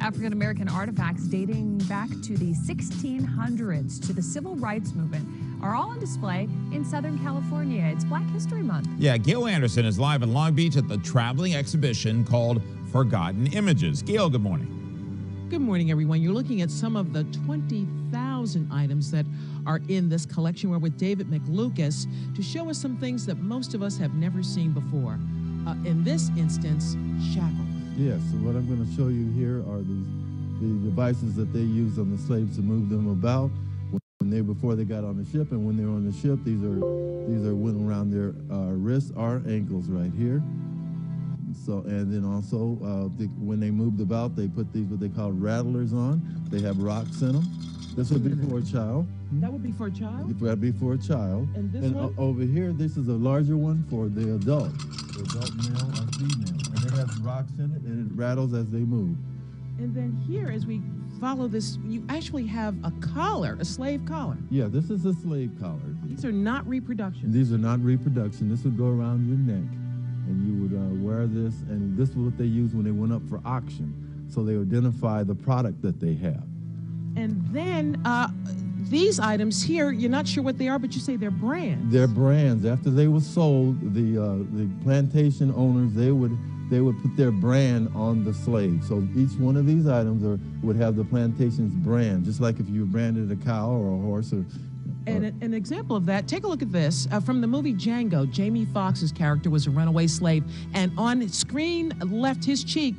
African-American artifacts dating back to the 1600s to the Civil Rights Movement are all on display in Southern California. It's Black History Month. Yeah, Gail Anderson is live in Long Beach at the traveling exhibition called Forgotten Images. Gail, good morning. Good morning, everyone. You're looking at some of the 20,000 items that are in this collection. We're with David McLucas to show us some things that most of us have never seen before. In this instance, shackles. Yes, so what I'm going to show you here are the devices that they used on the slaves to move them about before they got on the ship, and when they were on the ship, these are went around their wrists or ankles right here. So, and then also when they moved about, they put these what they call rattlers on. They have rocks in them. This would be for a child. That would be for a child? That would be for a child. And this one? Over here, this is a larger one for the adult. The adult male or female. And it has rocks in it, and it rattles as they move. And then here, as we follow this, you actually have a collar, a slave collar. Yeah, this is a slave collar. These are not reproduction. These are not reproduction. This would go around your neck, and you would wear this, and this was what they used when they went up for auction, so they identify the product that they have. And then these items here, you're not sure what they are, but you say they're brands. They're brands. After they were sold, the plantation owners, they would put their brand on the slave. So each one of these items would have the plantation's brand, just like if you branded a cow or a horse. And an example of that, take a look at this. From the movie Django, Jamie Foxx's character was a runaway slave, and on screen left his cheek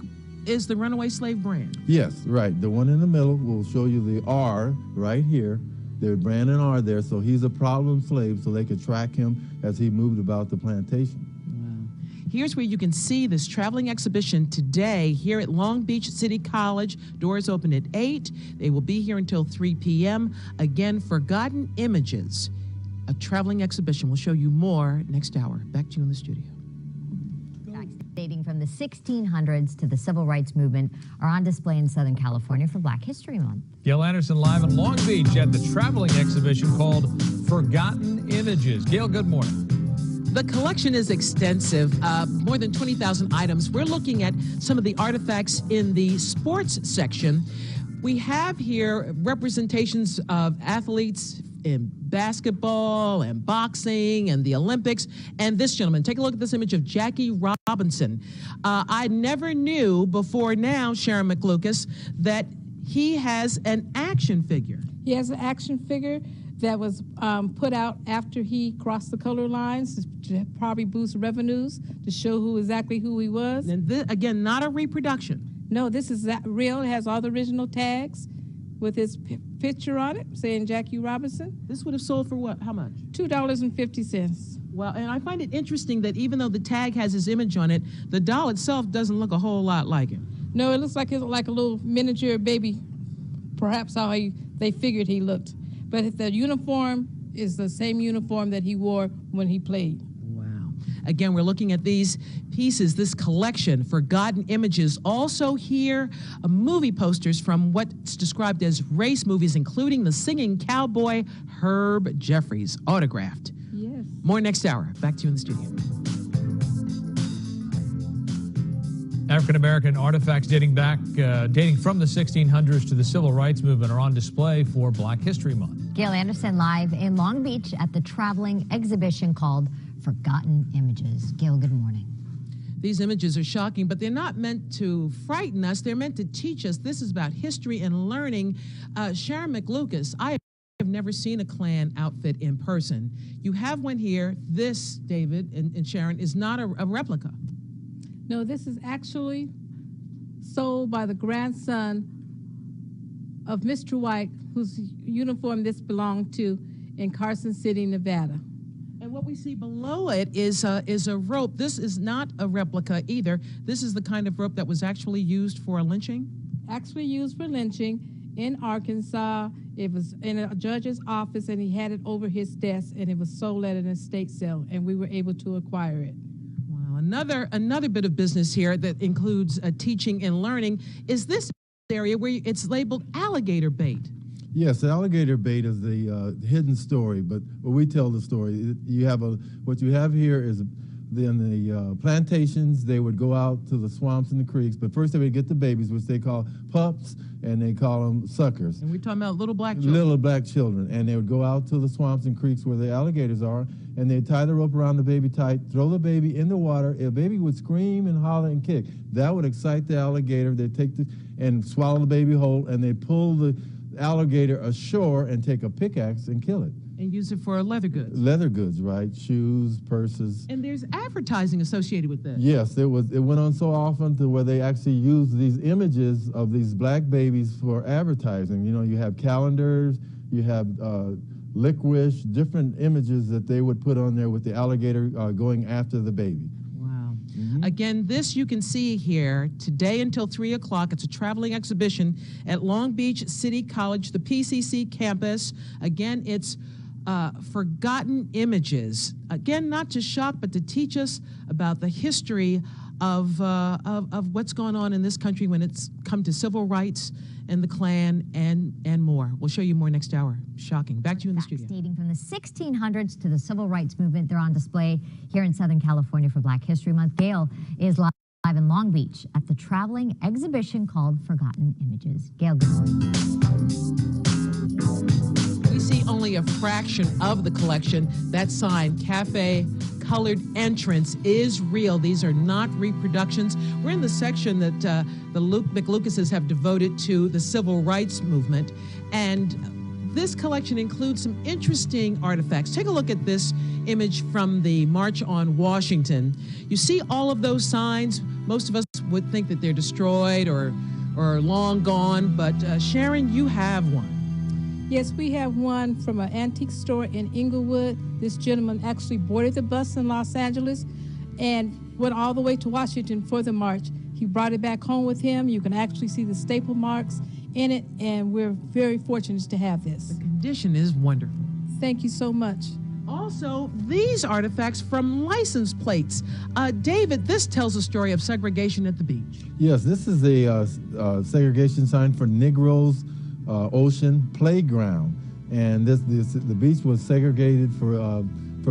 is the runaway slave brand. Yes, right. The one in the middle will show you the R right here. Their brand and R there, so he's a problem slave, so they could track him as he moved about the plantation. Here's where you can see this traveling exhibition today here at Long Beach City College. Doors open at 8. They will be here until 3 p.m. Again, Forgotten Images, a traveling exhibition. We'll show you more next hour. Back to you in the studio. Dating from the 1600s to the Civil Rights Movement are on display in Southern California for Black History Month. Gail Anderson live in Long Beach at the traveling exhibition called Forgotten Images. Gail, good morning. The collection is extensive, more than 20,000 items. We're looking at some of the artifacts in the sports section. We have here representations of athletes in basketball and boxing and the Olympics. And this gentleman, take a look at this image of Jackie Robinson. I never knew before now, Sharon McLucas, that he has an action figure. He has an action figure that was put out after he crossed the color lines to probably boost revenues, to show exactly who he was. And this, again, not a reproduction. No, this is real. It has all the original tags with his picture on it saying Jackie Robinson. This would have sold for what? How much? $2.50. Well, and I find it interesting that even though the tag has his image on it, the doll itself doesn't look a whole lot like him. No, it looks like a little miniature baby, perhaps how they figured he looked. But the uniform is the same uniform that he wore when he played. Wow. Again, we're looking at these pieces, this collection, Forgotten Images. Also here, movie posters from what's described as race movies, including the singing cowboy Herb Jeffries, autographed. Yes. More next hour. Back to you in the studio. African-American artifacts dating from the 1600s to the Civil Rights Movement are on display for Black History Month. Gail Anderson live in Long Beach at the traveling exhibition called Forgotten Images. Gail, good morning. These images are shocking, but they're not meant to frighten us. They're meant to teach us. This is about history and learning. Sharon McLucas, I have never seen a Klan outfit in person. You have one here. This, David and Sharon, is not a replica. No, this is actually sold by the grandson of Mr. White, whose uniform this belonged to in Carson City, Nevada. And what we see below it is a rope. This is not a replica either. This is the kind of rope that was actually used for a lynching? Actually used for lynching in Arkansas. It was in a judge's office, and he had it over his desk, and it was sold at an estate sale, and we were able to acquire it. Another bit of business here that includes teaching and learning is this area where it's labeled alligator bait. Yes, alligator bait is the hidden story, but when we tell the story, what you have here is the plantations, they would go out to the swamps and the creeks, but first they would get the babies, which they call pups, and they call them suckers. And we're talking about little black children. Little black children. And they would go out to the swamps and creeks where the alligators are, and they'd tie the rope around the baby tight, throw the baby in the water. A baby would scream and holler and kick. That would excite the alligator. They'd take and swallow the baby whole, and they'd pull the alligator ashore and take a pickaxe and kill it. And use it for leather goods. Leather goods, right? Shoes, purses. And there's advertising associated with this. Yes, it went on so often to where they actually used these images of these black babies for advertising. You know, you have calendars, you have licorice, different images that they would put on there with the alligator going after the baby. Wow. Again, this you can see here today until 3 o'clock. It's a traveling exhibition at Long Beach City College, the PCC campus. Again, it's Forgotten Images. Again, not to shock, but to teach us about the history of what's going on in this country when it's come to civil rights and the Klan and more. We'll show you more next hour. Shocking. Back to you in the studio. Dating from the 1600s to the civil rights movement, they're on display here in Southern California for Black History Month. Gail is live in Long Beach at the traveling exhibition called Forgotten Images. Gail, good morning. We see only a fraction of the collection. That sign, Cafe Colored Entrance, is real. These are not reproductions. We're in the section that the McLucases have devoted to the civil rights movement. And this collection includes some interesting artifacts. Take a look at this image from the March on Washington. You see all of those signs. Most of us would think that they're destroyed or long gone, but Sharon, you have one. Yes, we have one from an antique store in Inglewood. This gentleman actually boarded the bus in Los Angeles and went all the way to Washington for the march. He brought it back home with him. You can actually see the staple marks in it, and we're very fortunate to have this. The condition is wonderful. Thank you so much. Also, these artifacts from license plates. David, this tells a story of segregation at the beach. Yes, this is a segregation sign for Negroes Ocean Playground, and the beach was segregated for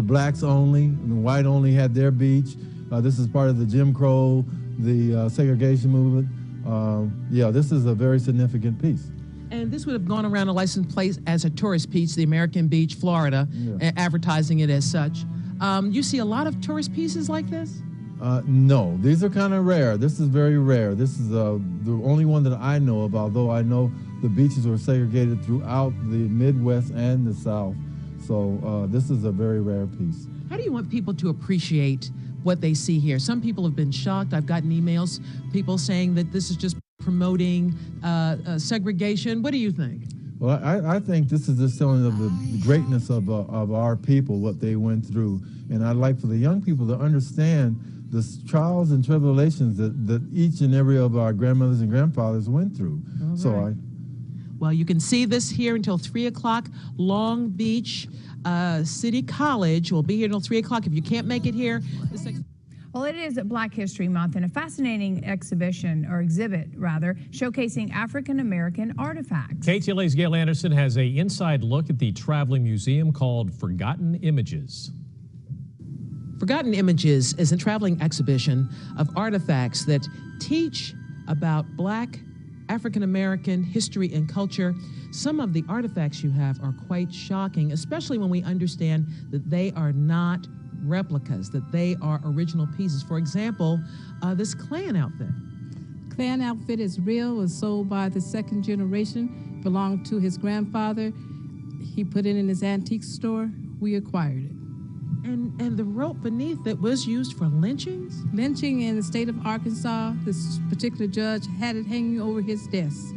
blacks only, and white only had their beach. This is part of the Jim Crow, the segregation movement. Yeah, this is a very significant piece. And this would have gone around a license plate as a tourist piece, the American Beach, Florida, advertising it as such. You see a lot of tourist pieces like this? No, these are kind of rare. This is very rare. This is the only one that I know of, although I know the beaches were segregated throughout the Midwest and the South. So this is a very rare piece. How do you want people to appreciate what they see here? Some people have been shocked. I've gotten emails, people saying that this is just promoting segregation. What do you think? Well, I think this is just telling of the greatness of our people, what they went through. And I'd like for the young people to understand the trials and tribulations that each and every of our grandmothers and grandfathers went through. Right. Well, you can see this here until 3 o'clock. Long Beach City College will be here until 3 o'clock. If you can't make it here, Well, it is Black History Month and a fascinating exhibit, rather, showcasing African-American artifacts. KTLA's Gail Anderson has an inside look at the traveling museum called Forgotten Images. Forgotten Images is a traveling exhibition of artifacts that teach about Black African-American history and culture. Some of the artifacts you have are quite shocking, especially when we understand that they are not replicas, that they are original pieces. For example, this Klan outfit. Klan outfit is real, was sold by the second generation, belonged to his grandfather. He put it in his antique store. We acquired it. And the rope beneath it was used for lynchings? Lynching in the state of Arkansas, this particular judge had it hanging over his desk.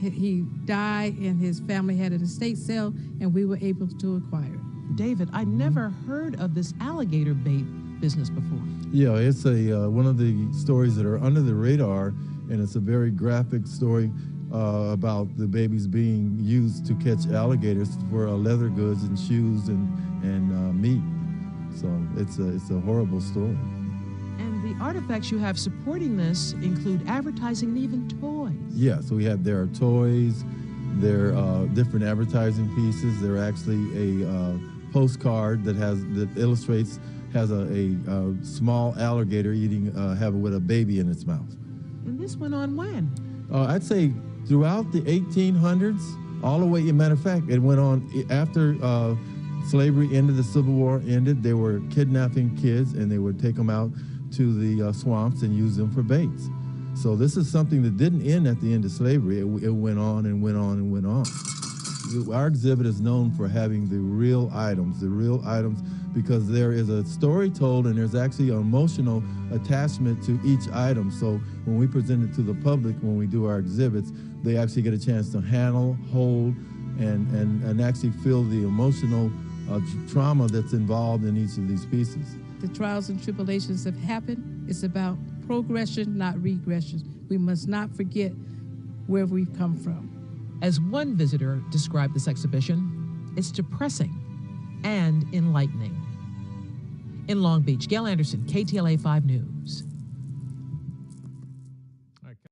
He died and his family had an estate sale, and we were able to acquire it. David, I never heard of this alligator bait business before. Yeah, it's one of the stories that are under the radar, and it's a very graphic story about the babies being used to catch alligators for leather goods and shoes and meat. So it's a horrible story. And the artifacts you have supporting this include advertising and even toys. Yeah, so there are toys, there are different advertising pieces. There are actually a postcard that illustrates has a small alligator with a baby in its mouth. And this went on when? I'd say throughout the 1800s, all the way. As a matter of fact, it went on after slavery ended, the Civil War ended. They were kidnapping kids, and they would take them out to the swamps and use them for baits. So this is something that didn't end at the end of slavery. It went on and went on and went on. Our exhibit is known for having the real items, because there is a story told and there's actually an emotional attachment to each item. So when we present it to the public, when we do our exhibits, they actually get a chance to handle, hold, and actually feel the emotional trauma that's involved in each of these pieces. The trials and tribulations have happened. It's about progression, not regression. We must not forget where we've come from. As one visitor described this exhibition, it's depressing and enlightening. In Long Beach, Gail Anderson, KTLA5 News.